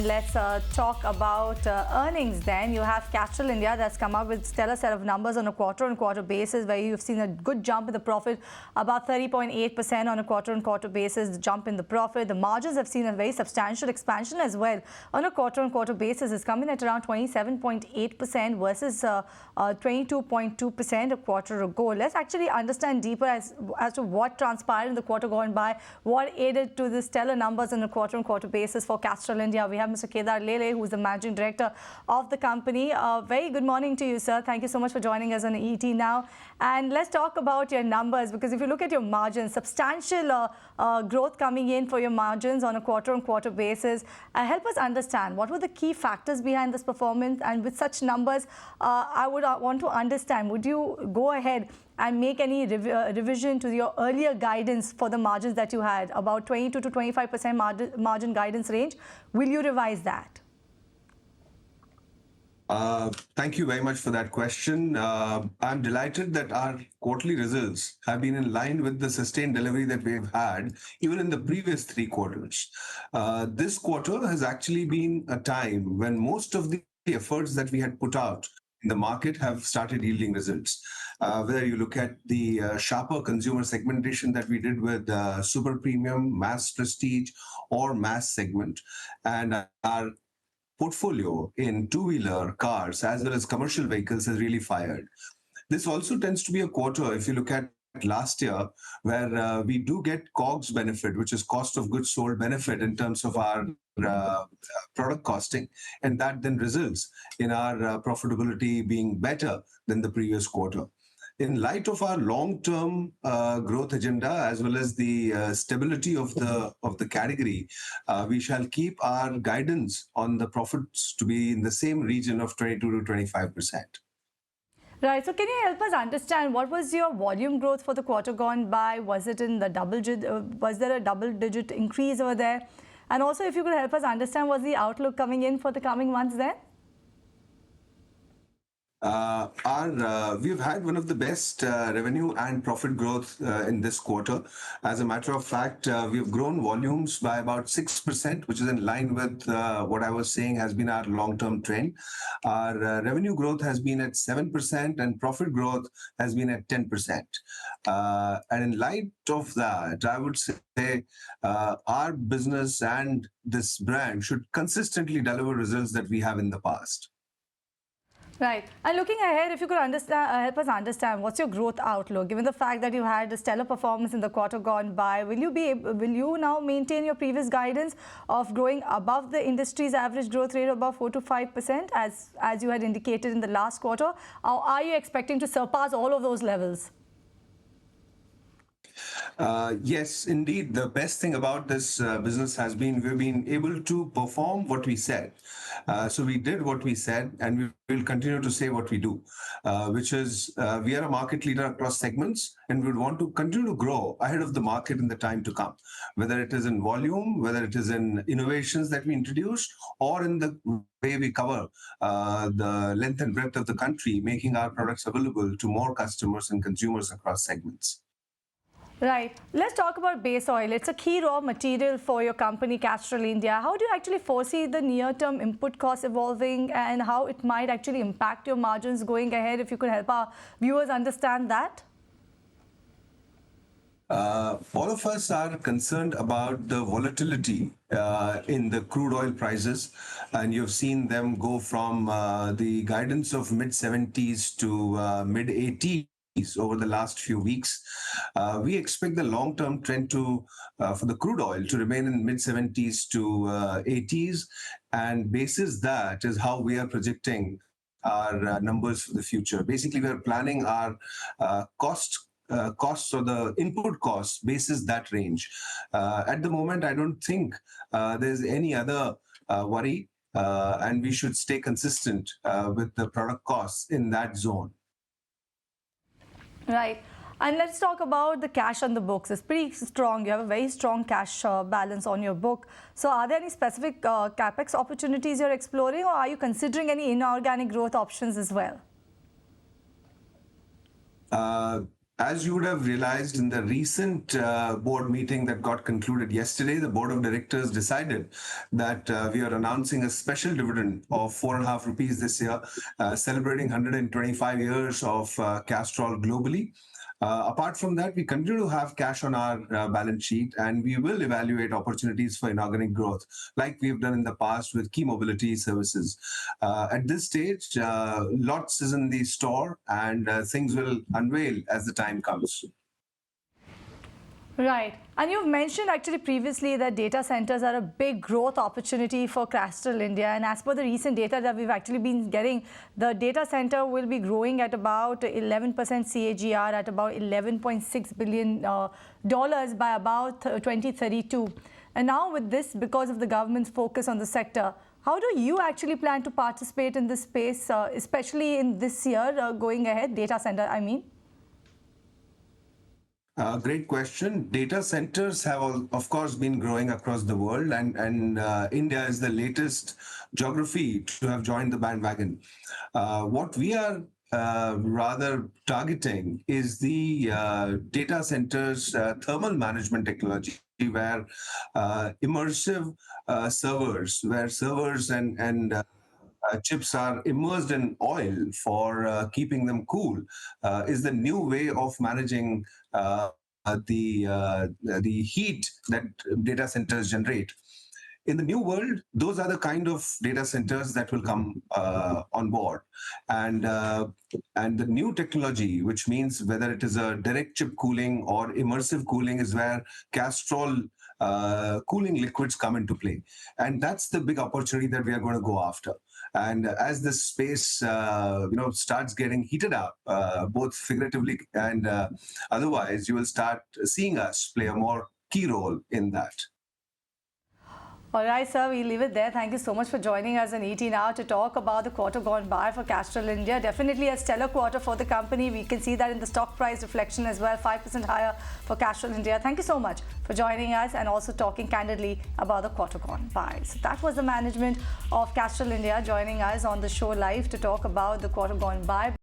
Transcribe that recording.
Let's talk about earnings then. You have Castrol India that's come up with stellar set of numbers on a quarter-on-quarter basis where you've seen a good jump in the profit, about 30.8% on a quarter-on-quarter basis, the jump in the profit. The margins have seen a very substantial expansion as well. On a quarter-on-quarter basis, it's coming at around 27.8% versus 22.2% a quarter ago. Let's actually understand deeper as to what transpired in the quarter gone by, what aided to the stellar numbers on a quarter-on-quarter basis for Castrol India. We have Mr. Kedar Lele, who is the Managing Director of the company. Very good morning to you, sir. Thank you so much for joining us on ET Now. And let's talk about your numbers, because if you look at your margins, substantial growth coming in for your margins on a quarter-on-quarter basis. Help us understand what were the key factors behind this performance, and with such numbers, I would want to understand, would you go ahead and make any revision to your earlier guidance for the margins that you had, about 22 to 25% margin guidance range? Will you revise that? Thank you very much for that question. I'm delighted that our quarterly results have been in line with the sustained delivery that we've had even in the previous 3 quarters. This quarter has actually been a time when most of the efforts that we had put out in the market have started yielding results. Whether you look at the sharper consumer segmentation that we did with super premium, mass prestige or mass segment, and our portfolio in two-wheeler cars as well as commercial vehicles has really fired. This also tends to be a quarter, if you look at last year, where we do get COGS benefit, which is cost of goods sold benefit in terms of our product costing, and that then results in our profitability being better than the previous quarter. In light of our long-term growth agenda as well as the stability of the category, we shall keep our guidance on the profits to be in the same region of 22 to 25%. Right. So can you help us understand what was your volume growth for the quarter gone by? Was it in the was there a double-digit increase over there? And also, if you could help us understand, what's the outlook coming in for the coming months there? We've had one of the best revenue and profit growth in this quarter. As a matter of fact, we've grown volumes by about 6%, which is in line with what I was saying has been our long-term trend. Our revenue growth has been at 7% and profit growth has been at 10%. And in light of that, I would say our business and this brand should consistently deliver results that we have in the past. Right. And looking ahead, if you could help us understand, what's your growth outlook? Given the fact that you had a stellar performance in the quarter gone by, will you now maintain your previous guidance of growing above the industry's average growth rate of about 4 to 5%, as you had indicated in the last quarter? Or are you expecting to surpass all of those levels? Yes, indeed. The best thing about this business has been we've been able to perform what we said. So we did what we said, and we will continue to say what we do, which is we are a market leader across segments, and we would want to continue to grow ahead of the market in the time to come, whether it is in volume, whether it is in innovations that we introduce, or in the way we cover the length and breadth of the country, making our products available to more customers and consumers across segments. Right. Let's talk about base oil. It's a key raw material for your company, Castrol India. How do you actually foresee the near-term input costs evolving, and how it might actually impact your margins going ahead? If you could help our viewers understand that. All of us are concerned about the volatility in the crude oil prices, and you've seen them go from the guidance of mid-70s to mid-80s over the last few weeks. We expect the long-term trend for the crude oil to remain in mid-70s to 80s, and basis that is how we are projecting our numbers for the future. Basically, we are planning our costs or the input costs basis that range. At the moment, I don't think there's any other worry, and we should stay consistent with the product costs in that zone. Right. And let's talk about the cash on the books. It's pretty strong. You have a very strong cash balance on your book. So are there any specific capex opportunities you're exploring, or are you considering any inorganic growth options as well? As you would have realized in the recent board meeting that got concluded yesterday, the board of directors decided that we are announcing a special dividend of 4.5 rupees this year, celebrating 125 years of Castrol globally. Apart from that, we continue to have cash on our balance sheet, and we will evaluate opportunities for inorganic growth, like we've done in the past with key mobility services. At this stage, lots is in the store, and things will unveil as the time comes. Right. And you've mentioned actually previously that data centers are a big growth opportunity for Castrol India. And as per the recent data that we've actually been getting, the data center will be growing at about 11% CAGR at about $11.6 billion by about 2032. And now with this, because of the government's focus on the sector, how do you actually plan to participate in this space, especially in this year going ahead, data center, I mean? Great question. Data centers have, of course, been growing across the world, and India is the latest geography to have joined the bandwagon. What we are rather targeting is the data centers thermal management technology, where immersive servers and chips are immersed in oil for keeping them cool, is the new way of managing the heat that data centers generate. In the new world, those are the kind of data centers that will come on board, and the new technology, which means whether it is a direct chip cooling or immersive cooling, is where Castrol cooling liquids come into play, and that's the big opportunity that we are going to go after. And as this space starts getting heated up, both figuratively and otherwise, you will start seeing us play a more key role in that. All right, sir, we leave it there. Thank you so much for joining us on 18 Hour to talk about the quarter gone by for Castrol India. Definitely a stellar quarter for the company. We can see that in the stock price reflection as well, 5% higher for Castrol India. Thank you so much for joining us and also talking candidly about the quarter gone by. So that was the management of Castrol India joining us on the show live to talk about the quarter gone by.